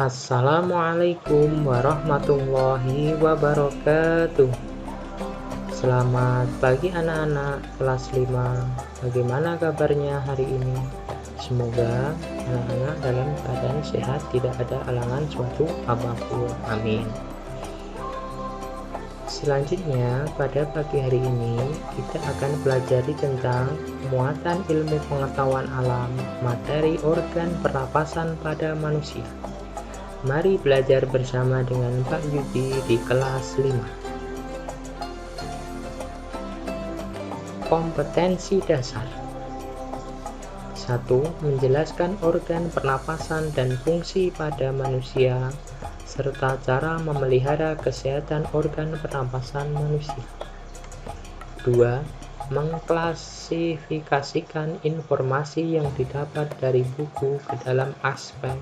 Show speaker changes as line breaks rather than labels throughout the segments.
Assalamualaikum warahmatullahi wabarakatuh. Selamat pagi anak-anak kelas 5. Bagaimana kabarnya hari ini? Semoga anak-anak dalam keadaan sehat, tidak ada halangan suatu apapun. Amin. Selanjutnya, pada pagi hari ini kita akan pelajari tentang muatan ilmu pengetahuan alam, materi organ pernapasan pada manusia. Mari belajar bersama dengan Pak Yudi di kelas 5. Kompetensi dasar. 1. Menjelaskan organ pernapasan dan fungsi pada manusia serta cara memelihara kesehatan organ pernapasan manusia. 2. Mengklasifikasikan informasi yang didapat dari buku ke dalam aspek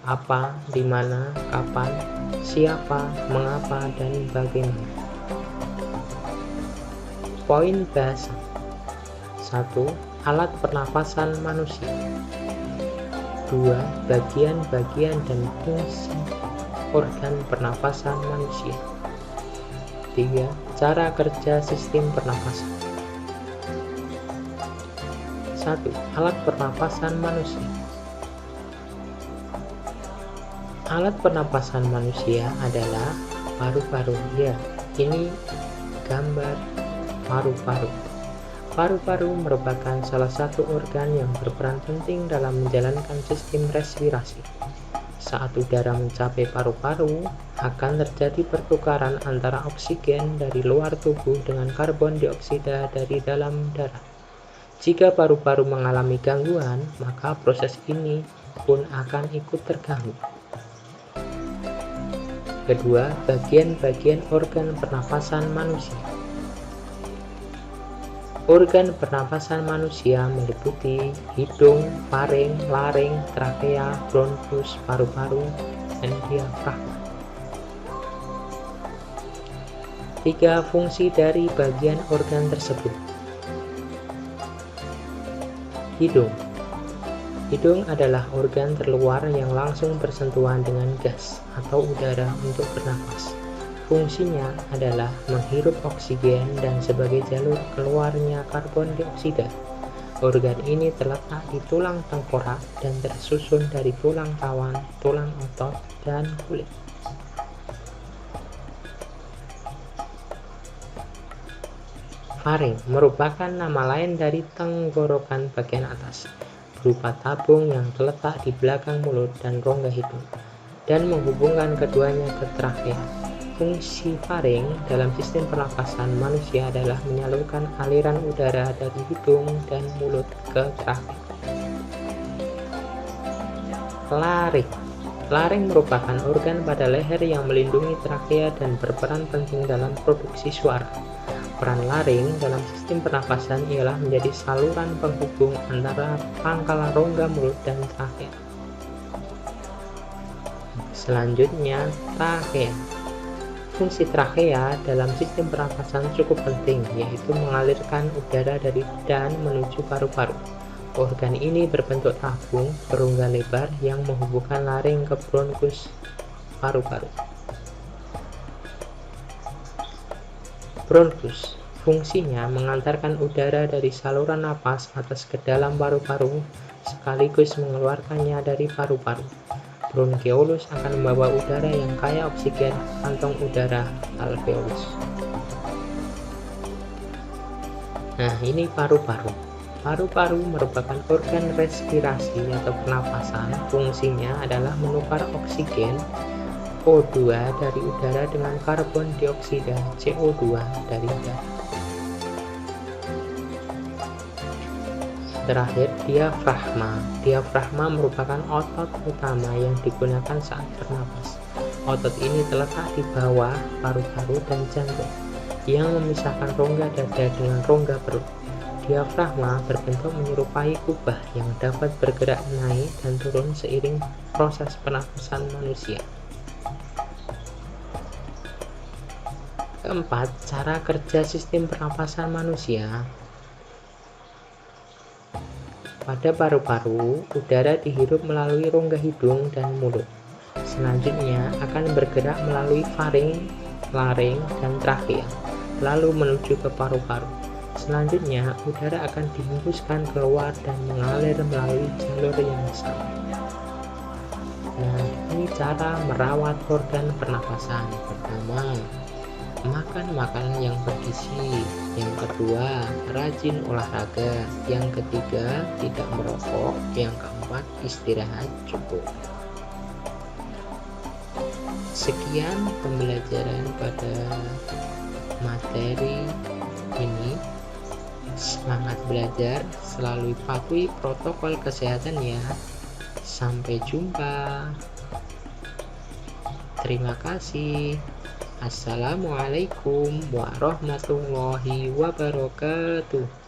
apa, di mana, kapan, siapa, mengapa, dan bagaimana. Poin bahasan. 1. Alat pernapasan manusia. 2. Bagian-bagian dan fungsi organ pernapasan manusia. 3. Cara kerja sistem pernapasan. 1. Alat pernapasan manusia. Alat pernapasan manusia adalah paru-paru. Ya, ini gambar paru-paru. Paru-paru merupakan salah satu organ yang berperan penting dalam menjalankan sistem respirasi. Saat udara mencapai paru-paru, akan terjadi pertukaran antara oksigen dari luar tubuh dengan karbon dioksida dari dalam darah. Jika paru-paru mengalami gangguan, maka proses ini pun akan ikut terganggu. Kedua, bagian-bagian organ pernapasan manusia. Organ pernapasan manusia meliputi hidung, faring, laring, trakea, bronkus, paru-paru, dan diafragma. 3. Fungsi dari bagian organ tersebut. Hidung. Hidung adalah organ terluar yang langsung bersentuhan dengan gas atau udara untuk bernapas. Fungsinya adalah menghirup oksigen dan sebagai jalur keluarnya karbon dioksida. Organ ini terletak di tulang tengkorak dan tersusun dari tulang rawan, tulang otot, dan kulit. Faring merupakan nama lain dari tenggorokan bagian atas, berupa tabung yang terletak di belakang mulut dan rongga hidung, dan menghubungkan keduanya ke trakea. Fungsi faring dalam sistem pernapasan manusia adalah menyalurkan aliran udara dari hidung dan mulut ke trakea. Laring. Laring merupakan organ pada leher yang melindungi trakea dan berperan penting dalam produksi suara. Peran laring dalam sistem pernapasan ialah menjadi saluran penghubung antara pangkal rongga mulut dan trakea. Selanjutnya, trakea. Fungsi trakea dalam sistem pernapasan cukup penting, yaitu mengalirkan udara dari dan menuju paru-paru. Organ ini berbentuk tabung berongga lebar yang menghubungkan laring ke bronkus paru-paru. Bronkus. Fungsinya mengantarkan udara dari saluran napas atas ke dalam paru-paru sekaligus mengeluarkannya dari paru-paru. Bronkeolus akan membawa udara yang kaya oksigen ke kantong udara alveolus. Nah, ini paru-paru. Paru-paru merupakan organ respirasi atau pernapasan. Fungsinya adalah menukar oksigen O2 dari udara dengan karbon dioksida CO2 dari udara. Terakhir, diafragma. Diafragma merupakan otot utama yang digunakan saat bernapas. Otot ini terletak di bawah paru-paru dan jantung, yang memisahkan rongga dada dengan rongga perut. Diafragma berbentuk menyerupai kubah yang dapat bergerak naik dan turun seiring proses pernapasan manusia. Keempat, cara kerja sistem pernapasan manusia. Pada paru-paru, udara dihirup melalui rongga hidung dan mulut. Selanjutnya akan bergerak melalui faring, laring, dan trakea, lalu menuju ke paru-paru. Selanjutnya, udara akan dihembuskan keluar dan mengalir melalui jalur yang sama. Nah, ini cara merawat organ pernapasan. Pertama, makan makanan yang bergizi. Yang kedua, rajin olahraga. Yang ketiga, tidak merokok. Yang keempat, istirahat cukup. Sekian pembelajaran pada materi ini. Semangat belajar, selalu patuhi protokol kesehatan ya. Sampai jumpa. Terima kasih. Assalamualaikum warahmatullahi wabarakatuh.